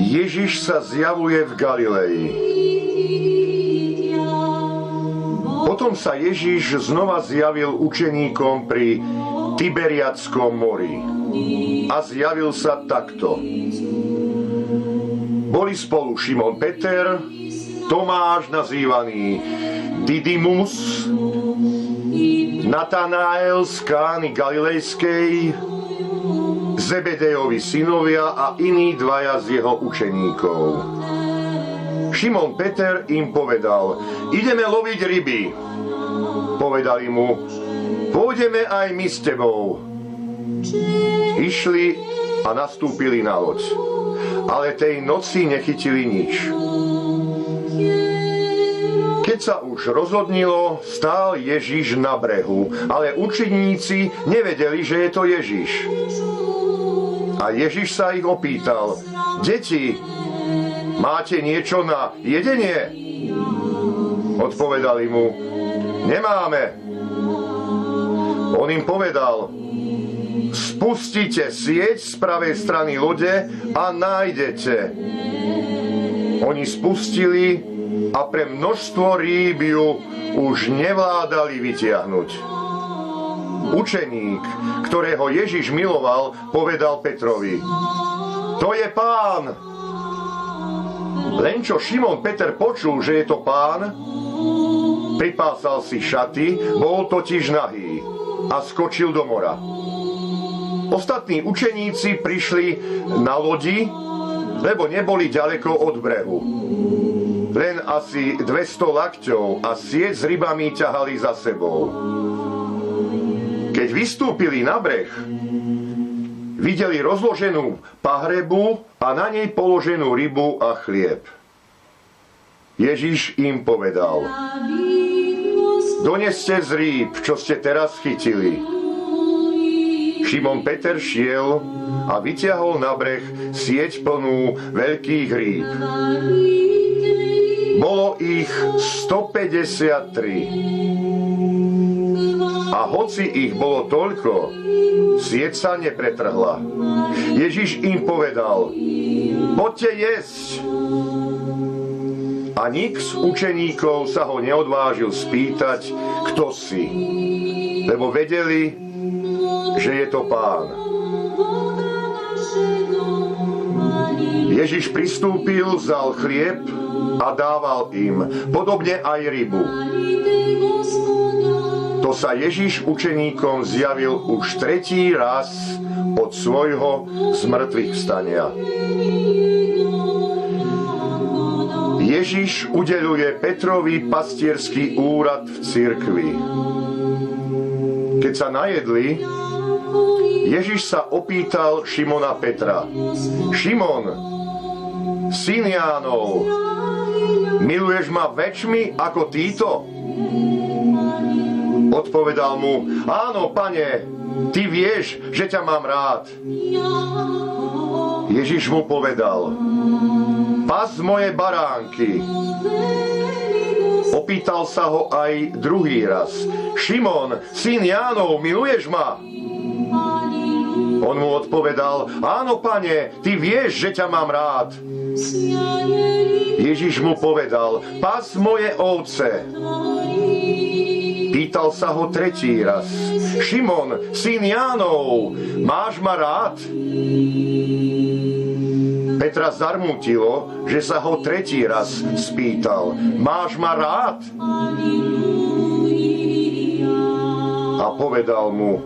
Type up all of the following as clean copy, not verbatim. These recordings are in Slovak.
Ježiš sa zjavuje v Galilei. Potom sa Ježiš znova zjavil učeníkom pri Tiberiadskom mori. A zjavil sa takto. Boli spolu Šimon Peter, Tomáš nazývaný Didymus, Natanael z Kány Galilejskej, Zebedejovi synovia a iní dvaja z jeho učeníkov. Šimon Peter im povedal: ideme loviť ryby. Povedali mu: pôjdeme aj my s tebou. Išli a nastúpili na loď, ale tej noci nechytili nič. Keď sa už rozhodnilo, stál Ježiš na brehu, ale učeníci nevedeli, že je to Ježiš. A Ježiš sa ich opýtal: deti, máte niečo na jedenie? Odpovedali mu: nemáme. On im povedal: spustite sieť z pravej strany lode a nájdete. Oni spustili a pre množstvo rýb ju už nevládali vytiahnuť. Učeník, ktorého Ježiš miloval, povedal Petrovi: to je Pán. Len čo Šimon Peter počul, že je to Pán, pripásal si šaty, bol totiž nahý, a skočil do mora. Ostatní učeníci prišli na lodi, lebo neboli ďaleko od brehu. Len asi 200 lakťov a sieť s rybami ťahali za sebou. Keď vystúpili na breh, videli rozloženú pahrebu a na nej položenú rybu a chlieb. Ježiš im povedal: doneste z rýb, čo ste teraz chytili. Šimon Peter šiel a vyťahol na breh sieť plnú veľkých rýb. Bolo ich 153. A hoci ich bolo toľko, sieť sa nepretrhla. Ježiš im povedal: poďte jesť. A nik z učeníkov sa ho neodvážil spýtať, kto si, lebo vedeli, že je to Pán. Ježiš pristúpil, vzal chlieb a dával im, podobne aj rybu. To sa Ježiš učeníkom zjavil už tretí raz od svojho zmrtvých vstania. Ježiš udeľuje Petrovi pastierský úrad v cirkvi. Keď sa najedli, Ježiš sa opýtal Šimona Petra: Šimon, syn Jánov, miluješ ma väčšmi ako títo? Odpovedal mu: áno, Pane, ty vieš, že ťa mám rád. Ježiš mu povedal: pas moje baránky. Opýtal sa ho aj druhý raz: Šimon, syn Jánov, miluješ ma? On mu odpovedal: áno, Pane, ty vieš, že ťa mám rád. Ježiš mu povedal: pas moje ovce. Pýtal sa ho tretí raz: Šimon, syn Jánov, máš ma rád? Petra zarmútilo, že sa ho tretí raz spýtal: máš ma rád? A povedal mu: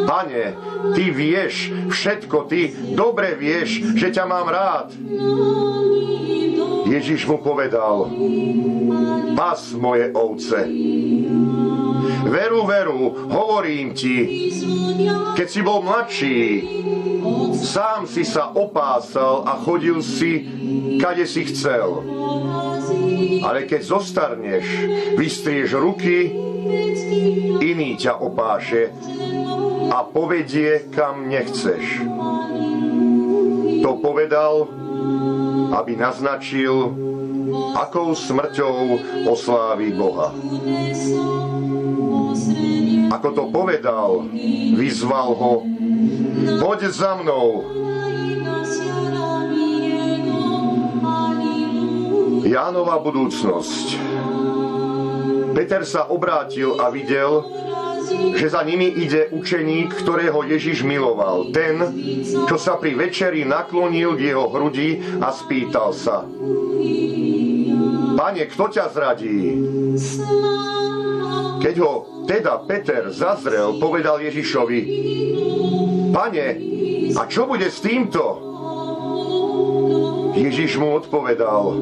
Pane, ty vieš všetko, ty dobre vieš, že ťa mám rád. Ježiš mu povedal: pas moje ovce. Veru, veru, hovorím ti, keď si bol mladší, sám si sa opásal a chodil si, kade si chcel. Ale keď zostarneš, vystrieš ruky, iný ťa opáše a povedie, kam nechceš. To povedal, aby naznačil, akou smrťou oslávi Boha. Ako to povedal, vyzval ho: poď za mnou. Jánova budúcnosť. Peter sa obrátil a videl, že za nimi ide učeník, ktorého Ježiš miloval. Ten, čo sa pri večeri naklonil k jeho hrudi a spýtal sa: Pane, kto ťa zradí? Keď ho teda Peter zazrel, povedal Ježišovi: Pane, a čo bude s týmto? Ježiš mu odpovedal: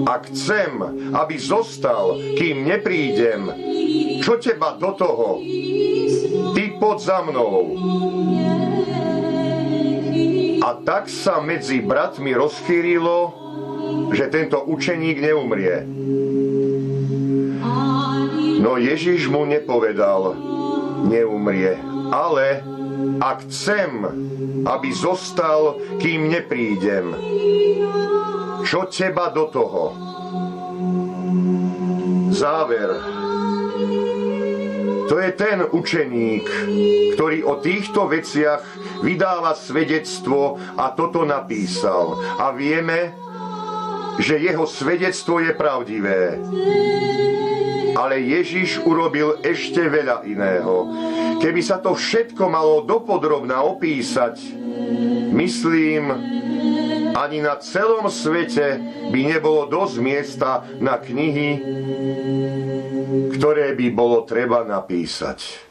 Ak chcem, aby zostal, kým neprídem, čo teba do toho? Ty poď za mnou. A tak sa medzi bratmi rozchýrilo, že tento učeník neumrie. No Ježiš mu nepovedal: neumrie, ale ak chcem, aby zostal, kým neprídem, čo teba do toho? Záver. To je ten učeník, ktorý o týchto veciach vydáva svedectvo a toto napísal. A vieme, že jeho svedectvo je pravdivé. Ale Ježiš urobil ešte veľa iného. Keby sa to všetko malo dopodrobna opísať, myslím, ani na celom svete by nebolo dosť miesta na knihy, ktoré by bolo treba napísať.